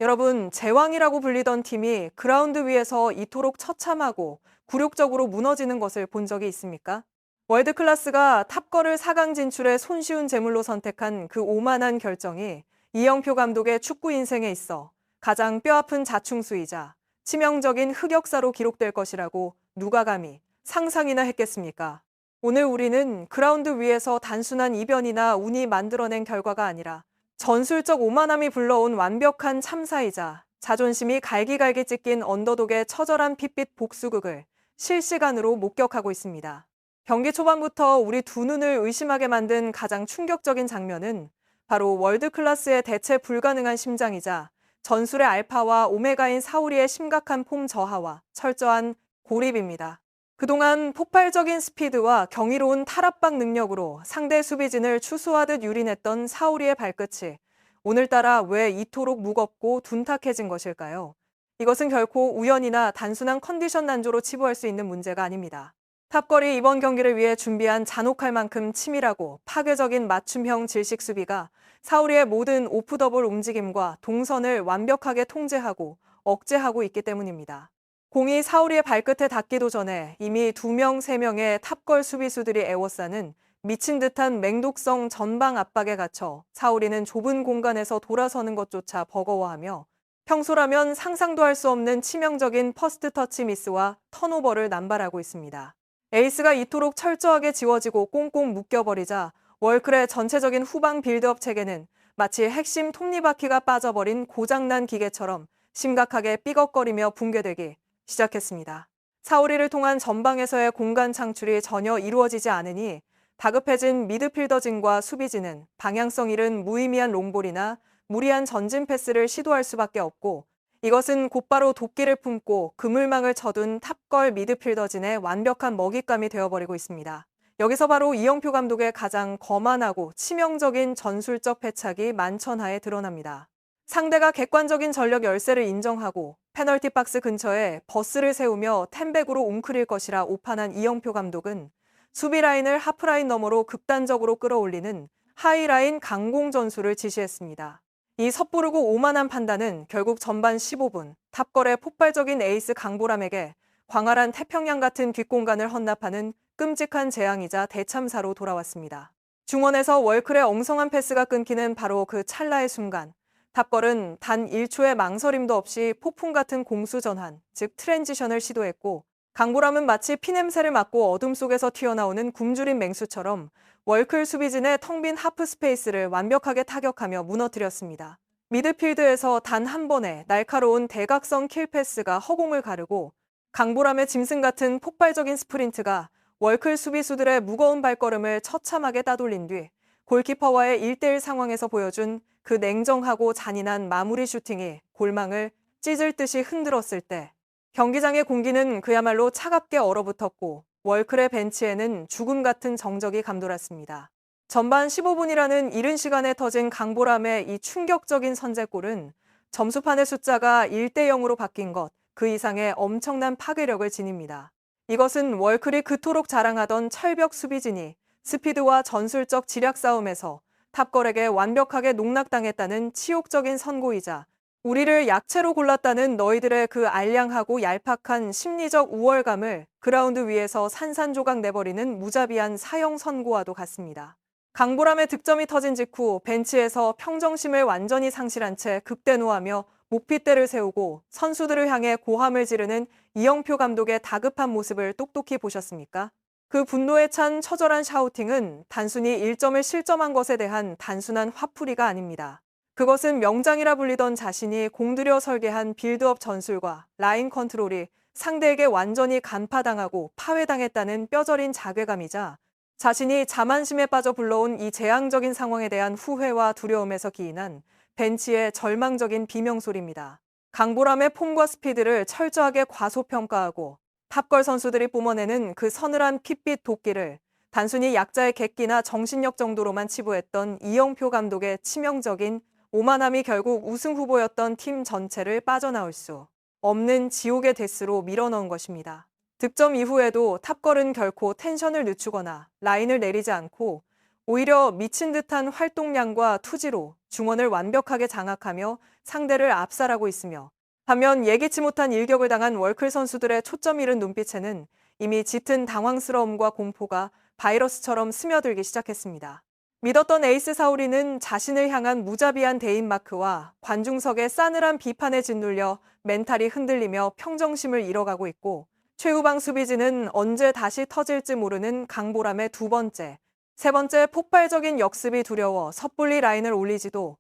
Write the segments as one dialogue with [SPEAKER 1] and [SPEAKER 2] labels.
[SPEAKER 1] 여러분, 제왕이라고 불리던 팀이 그라운드 위에서 이토록 처참하고 굴욕적으로 무너지는 것을 본 적이 있습니까? 월드클래스가 탑걸을 4강 진출에 손쉬운 제물로 선택한 그 오만한 결정이 이영표 감독의 축구 인생에 있어 가장 뼈아픈 자충수이자 치명적인 흑역사로 기록될 것이라고 누가 감히 상상이나 했겠습니까? 오늘 우리는 그라운드 위에서 단순한 이변이나 운이 만들어낸 결과가 아니라 전술적 오만함이 불러온 완벽한 참사이자 자존심이 갈기갈기 찢긴 언더독의 처절한 핏빛 복수극을 실시간으로 목격하고 있습니다. 경기 초반부터 우리 두 눈을 의심하게 만든 가장 충격적인 장면은 바로 월드클래스의 대체 불가능한 심장이자 전술의 알파와 오메가인 사우리의 심각한 폼 저하와 철저한 고립입니다. 그동안 폭발적인 스피드와 경이로운 탈압박 능력으로 상대 수비진을 추수하듯 유린했던 사우리의 발끝이 오늘따라 왜 이토록 무겁고 둔탁해진 것일까요? 이것은 결코 우연이나 단순한 컨디션 난조로 치부할 수 있는 문제가 아닙니다. 탑걸이 이번 경기를 위해 준비한 잔혹할 만큼 치밀하고 파괴적인 맞춤형 질식 수비가 사우리의 모든 오프 더블 움직임과 동선을 완벽하게 통제하고 억제하고 있기 때문입니다. 공이 사우리의 발끝에 닿기도 전에 이미 2명, 3명의 탑걸 수비수들이 에워싸는 미친 듯한 맹독성 전방 압박에 갇혀 사우리는 좁은 공간에서 돌아서는 것조차 버거워하며 평소라면 상상도 할 수 없는 치명적인 퍼스트 터치 미스와 턴오버를 남발하고 있습니다. 에이스가 이토록 철저하게 지워지고 꽁꽁 묶여버리자 월클의 전체적인 후방 빌드업 체계는 마치 핵심 톱니바퀴가 빠져버린 고장난 기계처럼 심각하게 삐걱거리며 붕괴되기 시작했습니다. 사우리를 통한 전방에서의 공간 창출이 전혀 이루어지지 않으니 다급해진 미드필더진과 수비진은 방향성 잃은 무의미한 롱볼이나 무리한 전진 패스를 시도할 수밖에 없고 이것은 곧바로 도끼를 품고 그물망을 쳐둔 탑걸 미드필더진의 완벽한 먹잇감이 되어버리고 있습니다. 여기서 바로 이영표 감독의 가장 거만하고 치명적인 전술적 패착이 만천하에 드러납니다. 상대가 객관적인 전력 열세를 인정하고 페널티 박스 근처에 버스를 세우며 템백으로 웅크릴 것이라 오판한 이영표 감독은 수비 라인을 하프라인 너머로 극단적으로 끌어올리는 하이라인 강공 전술을 지시했습니다. 이 섣부르고 오만한 판단은 결국 전반 15분 탑걸의 폭발적인 에이스 강보람에게 광활한 태평양 같은 뒷공간을 헌납하는 끔찍한 재앙이자 대참사로 돌아왔습니다. 중원에서 월클의 엉성한 패스가 끊기는 바로 그 찰나의 순간 탑걸은 단 1초의 망설임도 없이 폭풍 같은 공수 전환, 즉 트랜지션을 시도했고 강보람은 마치 피냄새를 맡고 어둠 속에서 튀어나오는 굶주린 맹수처럼 월클 수비진의 텅 빈 하프 스페이스를 완벽하게 타격하며 무너뜨렸습니다. 미드필드에서 단 한 번의 날카로운 대각선 킬 패스가 허공을 가르고 강보람의 짐승 같은 폭발적인 스프린트가 월클 수비수들의 무거운 발걸음을 처참하게 따돌린 뒤 골키퍼와의 1대1 상황에서 보여준 그 냉정하고 잔인한 마무리 슈팅이 골망을 찢을 듯이 흔들었을 때 경기장의 공기는 그야말로 차갑게 얼어붙었고 월클의 벤치에는 죽음 같은 정적이 감돌았습니다. 전반 15분이라는 이른 시간에 터진 강보람의 이 충격적인 선제골은 점수판의 숫자가 1대 0으로 바뀐 것, 그 이상의 엄청난 파괴력을 지닙니다. 이것은 월클이 그토록 자랑하던 철벽 수비진이 스피드와 전술적 지략 싸움에서 탑걸에게 완벽하게 농락당했다는 치욕적인 선고이자 우리를 약체로 골랐다는 너희들의 그 알량하고 얄팍한 심리적 우월감을 그라운드 위에서 산산조각 내버리는 무자비한 사형 선고와도 같습니다. 강보람의 득점이 터진 직후 벤치에서 평정심을 완전히 상실한 채 극대노하며 목핏대를 세우고 선수들을 향해 고함을 지르는 이영표 감독의 다급한 모습을 똑똑히 보셨습니까? 그 분노에 찬 처절한 샤우팅은 단순히 1점을 실점한 것에 대한 단순한 화풀이가 아닙니다. 그것은 명장이라 불리던 자신이 공들여 설계한 빌드업 전술과 라인 컨트롤이 상대에게 완전히 간파당하고 파회당했다는 뼈저린 자괴감이자 자신이 자만심에 빠져 불러온 이 재앙적인 상황에 대한 후회와 두려움에서 기인한 벤치의 절망적인 비명소리입니다. 강보람의 폼과 스피드를 철저하게 과소평가하고 탑걸 선수들이 뿜어내는 그 서늘한 핏빛 도끼를 단순히 약자의 객기나 정신력 정도로만 치부했던 이영표 감독의 치명적인 오만함이 결국 우승 후보였던 팀 전체를 빠져나올 수 없는 지옥의 데스로 밀어넣은 것입니다. 득점 이후에도 탑걸은 결코 텐션을 늦추거나 라인을 내리지 않고 오히려 미친 듯한 활동량과 투지로 중원을 완벽하게 장악하며 상대를 압살하고 있으며, 반면 예기치 못한 일격을 당한 월클 선수들의 초점 잃은 눈빛에는 이미 짙은 당황스러움과 공포가 바이러스처럼 스며들기 시작했습니다. 믿었던 에이스 사오리는 자신을 향한 무자비한 대인 마크와 관중석의 싸늘한 비판에 짓눌려 멘탈이 흔들리며 평정심을 잃어가고 있고, 최우방 수비진은 언제 다시 터질지 모르는 강보람의 두 번째, 세 번째 폭발적인 역습이 두려워 섣불리 라인을 올리지도,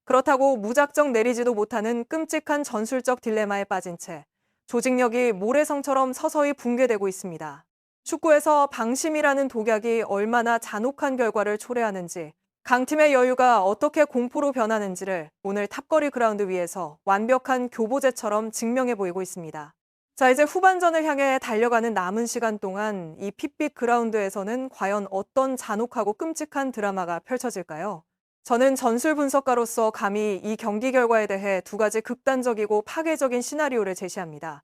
[SPEAKER 1] 그렇다고 무작정 내리지도 못하는 끔찍한 전술적 딜레마에 빠진 채 조직력이 모래성처럼 서서히 붕괴되고 있습니다. 축구에서 방심이라는 독약이 얼마나 잔혹한 결과를 초래하는지, 강팀의 여유가 어떻게 공포로 변하는지를 오늘 탑거리 그라운드 위에서 완벽한 교보제처럼 증명해 보이고 있습니다. 자, 이제 후반전을 향해 달려가는 남은 시간 동안 이 핏빛 그라운드에서는 과연 어떤 잔혹하고 끔찍한 드라마가 펼쳐질까요? 저는 전술 분석가로서 감히 이 경기 결과에 대해 두 가지 극단적이고 파괴적인 시나리오를 제시합니다.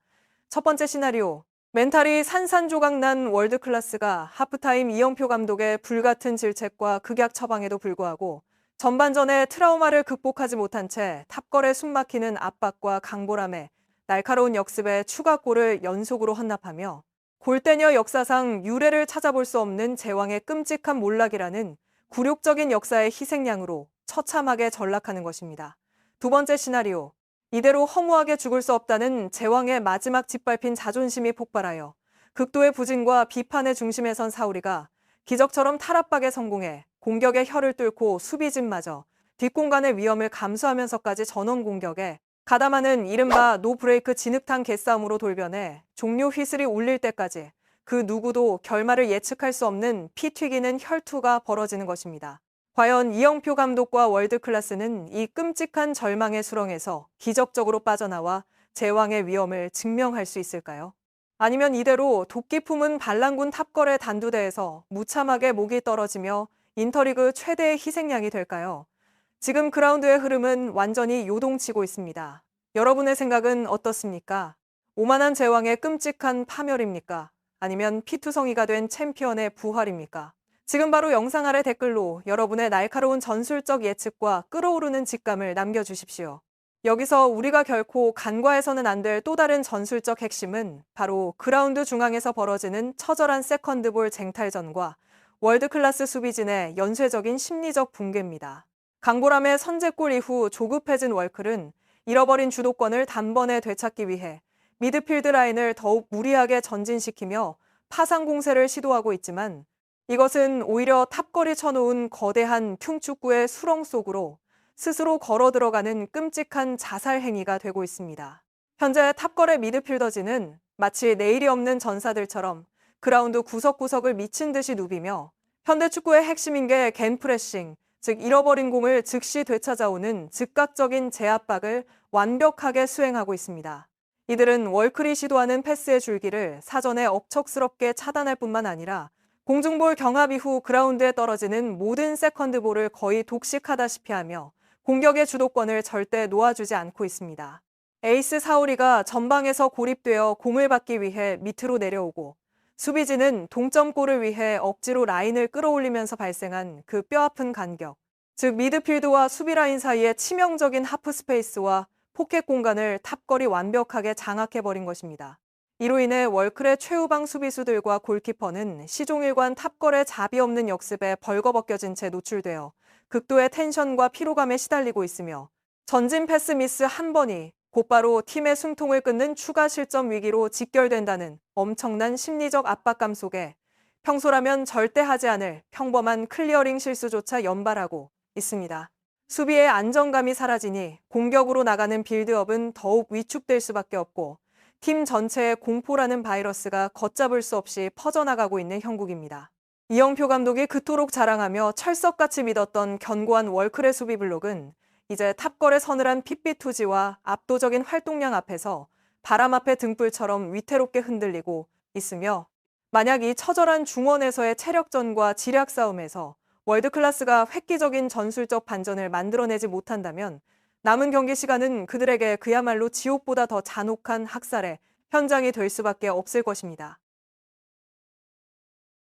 [SPEAKER 1] 첫 번째 시나리오, 멘탈이 산산조각난 월드클래스가 하프타임 이영표 감독의 불같은 질책과 극약 처방에도 불구하고 전반전에 트라우마를 극복하지 못한 채 탑걸에 숨막히는 압박과 강보람에 날카로운 역습에 추가골을 연속으로 헌납하며 골대녀 역사상 유례를 찾아볼 수 없는 제왕의 끔찍한 몰락이라는 굴욕적인 역사의 희생양으로 처참하게 전락하는 것입니다. 두 번째 시나리오, 이대로 허무하게 죽을 수 없다는 제왕의 마지막 짓밟힌 자존심이 폭발하여 극도의 부진과 비판의 중심에 선 사우리가 기적처럼 탈압박에 성공해 공격의 혀를 뚫고 수비진마저 뒷공간의 위험을 감수하면서까지 전원 공격에 가담하는 이른바 노브레이크 진흙탕 개싸움으로 돌변해 종료 휘슬이 울릴 때까지 그 누구도 결말을 예측할 수 없는 피 튀기는 혈투가 벌어지는 것입니다. 과연 이영표 감독과 월드클래스는 이 끔찍한 절망의 수렁에서 기적적으로 빠져나와 제왕의 위엄을 증명할 수 있을까요? 아니면 이대로 도끼 품은 반란군 탑걸의 단두대에서 무참하게 목이 떨어지며 인터리그 최대의 희생양이 될까요? 지금 그라운드의 흐름은 완전히 요동치고 있습니다. 여러분의 생각은 어떻습니까? 오만한 제왕의 끔찍한 파멸입니까? 아니면 피투성이가 된 챔피언의 부활입니까? 지금 바로 영상 아래 댓글로 여러분의 날카로운 전술적 예측과 끓어오르는 직감을 남겨주십시오. 여기서 우리가 결코 간과해서는 안 될 또 다른 전술적 핵심은 바로 그라운드 중앙에서 벌어지는 처절한 세컨드볼 쟁탈전과 월드클래스 수비진의 연쇄적인 심리적 붕괴입니다. 강보람의 선제골 이후 조급해진 월클은 잃어버린 주도권을 단번에 되찾기 위해 미드필드 라인을 더욱 무리하게 전진시키며 파상 공세를 시도하고 있지만, 이것은 오히려 탑걸이 쳐놓은 거대한 흉축구의 수렁 속으로 스스로 걸어 들어가는 끔찍한 자살 행위가 되고 있습니다. 현재 탑걸의 미드필더진은 마치 내일이 없는 전사들처럼 그라운드 구석구석을 미친 듯이 누비며 현대 축구의 핵심인 게 겐프레싱, 즉 잃어버린 공을 즉시 되찾아오는 즉각적인 재압박을 완벽하게 수행하고 있습니다. 이들은 월클이 시도하는 패스의 줄기를 사전에 억척스럽게 차단할 뿐만 아니라 공중볼 경합 이후 그라운드에 떨어지는 모든 세컨드볼을 거의 독식하다시피 하며 공격의 주도권을 절대 놓아주지 않고 있습니다. 에이스 사오리가 전방에서 고립되어 공을 받기 위해 밑으로 내려오고, 수비진은 동점골을 위해 억지로 라인을 끌어올리면서 발생한 그 뼈아픈 간격, 즉 미드필드와 수비라인 사이의 치명적인 하프 스페이스와 포켓 공간을 탑걸이 완벽하게 장악해버린 것입니다. 이로 인해 월클의 최후방 수비수들과 골키퍼는 시종일관 탑걸의 자비 없는 역습에 벌거벗겨진 채 노출되어 극도의 텐션과 피로감에 시달리고 있으며, 전진 패스 미스 한 번이 곧바로 팀의 숨통을 끊는 추가 실점 위기로 직결된다는 엄청난 심리적 압박감 속에 평소라면 절대 하지 않을 평범한 클리어링 실수조차 연발하고 있습니다. 수비의 안정감이 사라지니 공격으로 나가는 빌드업은 더욱 위축될 수밖에 없고, 팀 전체의 공포라는 바이러스가 걷잡을 수 없이 퍼져나가고 있는 형국입니다. 이영표 감독이 그토록 자랑하며 철석같이 믿었던 견고한 월클의 수비 블록은 이제 탑걸의 서늘한 핏빛 투지와 압도적인 활동량 앞에서 바람 앞의 등불처럼 위태롭게 흔들리고 있으며, 만약 이 처절한 중원에서의 체력전과 지략 싸움에서 월드클래스가 획기적인 전술적 반전을 만들어내지 못한다면 남은 경기 시간은 그들에게 그야말로 지옥보다 더 잔혹한 학살의 현장이 될 수밖에 없을 것입니다.